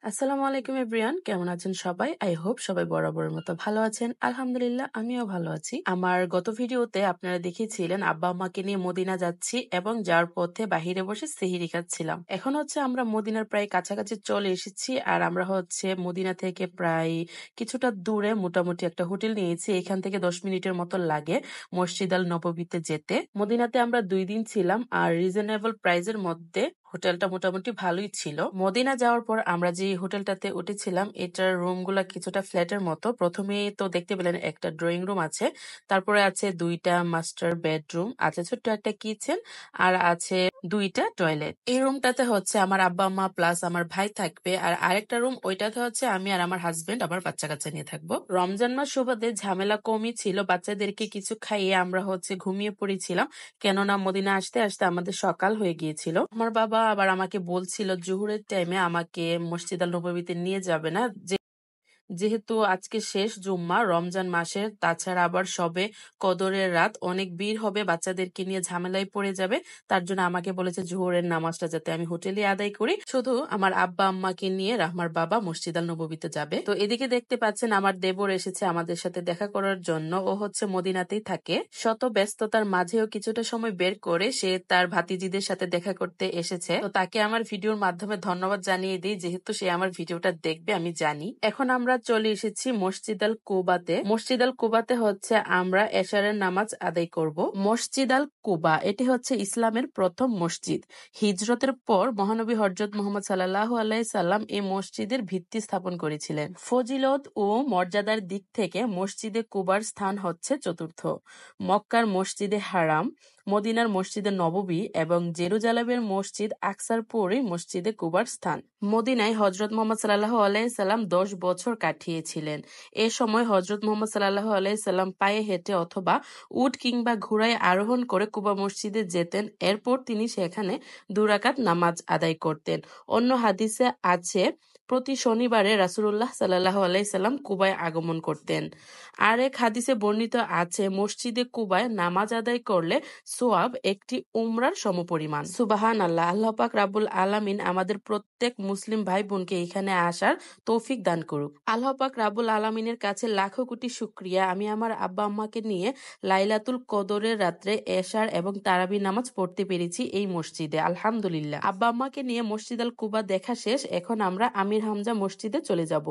আসসালামু আলাইকুম এভরিওয়ান, কেমন আছেন সবাই? আই হোপ সবাই বরাবরের মতো ভালো আছেন। আলহামদুলিল্লাহ আমিও ভালো আছি। আমার গত ভিডিওতে আপনারা দেখিয়েছিলেন আব্বা আম্মাকে নিয়ে মদিনা যাচ্ছি এবং যাওয়ার পথে বাহিরে বসে সেহরি খাচ্ছিলাম। এখন হচ্ছে আমরা মদিনার প্রায় কাছাকাছি চলে এসেছি আর আমরা হচ্ছে মদিনা থেকে প্রায় কিছুটা দূরে মোটামুটি একটা হোটেল নিয়েছি। এখান থেকে 10 মিনিটের মতো লাগে মসজিদ আল নববীতে যেতে। মদিনাতে আমরা 2 দিন ছিলাম আর রিজনেবল প্রাইসের মধ্যে হোটেলটা মোটামুটি ভালোই ছিল। মদিনা যাওয়ার পর আমরা যে হোটেলটাতে উঠেছিলাম এটার রুম গুলা কিছুটা ফ্ল্যাটের মতো। প্রথমে তো দেখতে পেলেন একটা ড্রয়িং রুম আছে, তারপরে আছে 2টা মাস্টার বেডরুম, আছে ছোট্ট একটা কিচেন আর আছে 2টা টয়লেট। এই রুমটাতে হচ্ছে আমার আব্বা আম্মা প্লাস আমার ভাই থাকবে আর আরেকটা রুম ওইটাতে হচ্ছে আমি আর আমার হাজবেন্ড আবার বাচ্চা কাচ্চা নিয়ে থাকবো। রমজান মাস সুবাদে ঝামেলা কমই ছিল, বাচ্চাদেরকে কিছু খাইয়ে আমরা হচ্ছে ঘুমিয়ে পড়েছিলাম, কেননা মদিনা আসতে আসতে আমাদের সকাল হয়ে গিয়েছিল। আমার বাবা আবার আমাকে বলছিল জোহরের টাইমে আমাকে মসজিদ আল নববীতে নিয়ে যাবে না, যেহেতু আজকে শেষ জুম্মা রমজান মাসের, তাছাড়া আবার সবে কদরের রাত, অনেক ভিড় হবে, বাচ্চাদেরকে নিয়ে ঝামেলায় পড়ে যাবে। তার জন্য আমাকে বলেছে জোহরের নামাজটা যাতে আমি হোটেলে আদায় করি, শুধু আমার আব্বা আম্মাকে নিয়ে রাহমার বাবা মসজিদ আল নববীতে যাবে। তো এদিকে দেখতে পাচ্ছেন আমার দেবর এসেছে আমাদের সাথে দেখা করার জন্য। ও হচ্ছে মদিনাতেই থাকে, শত ব্যস্ততার মাঝেও কিছুটা সময় বের করে সে তার ভাতিজিদের সাথে দেখা করতে এসেছে। তো তাকে আমার ভিডিওর মাধ্যমে ধন্যবাদ জানিয়ে দিই, যেহেতু সে আমার ভিডিওটা দেখবে আমি জানি। এখন আমরা চলে এসেছি মসজিদ আল কুবাতে। মসজিদ আল কুবাতে হচ্ছে আমরা এশারের নামাজ আদায় করব। মসজিদ আল কুবা এটি হচ্ছে ইসলামের প্রথম মসজিদ। হিজরতের পর মহানবী হযরত মুহাম্মদ সাল্লাল্লাহু আলাইহি সাল্লাম এই মসজিদের ভিত্তি স্থাপন করেছিলেন। ফজিলত ও মর্যাদার দিক থেকে মসজিদে কুবার স্থান হচ্ছে চতুর্থ। মক্কার মসজিদে হারাম, মদিনার মসজিদে নববী এবং জেরুজালেমের মসজিদ আকসার পরই মসজিদে কুবার স্থান। মদিনায় হযরত মুহাম্মদ সাল্লাল্লাহু আলাইহি সাল্লাম 10 বছর কাটিয়েছিলেন। এ সময় হযরত মুহাম্মদ সাল্লাল্লাহু আলাইহি সাল্লাম পায়ে হেঁটে অথবা উট কিংবা ঘোড়ায় আরোহণ করে কুবা মসজিদে যেতেন। এরপর তিনি সেখানে 2 রাকাত নামাজ আদায় করতেন। অন্য হাদিসে আছে প্রতি শনিবারে রাসূলুল্লাহ সাল্লাল্লাহু আলাইহি সাল্লাম কুবায় আগমন করতেন। আর এক হাদিসে বর্ণিত আছে মসজিদে কুবায় নামাজ আদায় করলে সোয়াব একটি উমরার সমপরিমাণ। সুবহানাল্লাহ। আল্লাহ পাক রাব্বুল আলামিন আমাদের প্রত্যেক মুসলিম ভাই বোনকে এখানে আসার তৌফিক দান করুক। আল্লাহ পাক রাব্বুল আলামিনের কাছে লাখো কোটি শুকরিয়া, আমি আমার আব্বা আম্মাকে নিয়ে লাইলাতুল কদরের রাত্রে এশার এবং তারাবি নামাজ পড়তে পেরেছি এই মসজিদে, আলহামদুলিল্লাহ। আব্বা আম্মাকে নিয়ে মসজিদ আল কুবা দেখা শেষ, এখন আমরা আমির হামজা মসজিদে চলে যাব।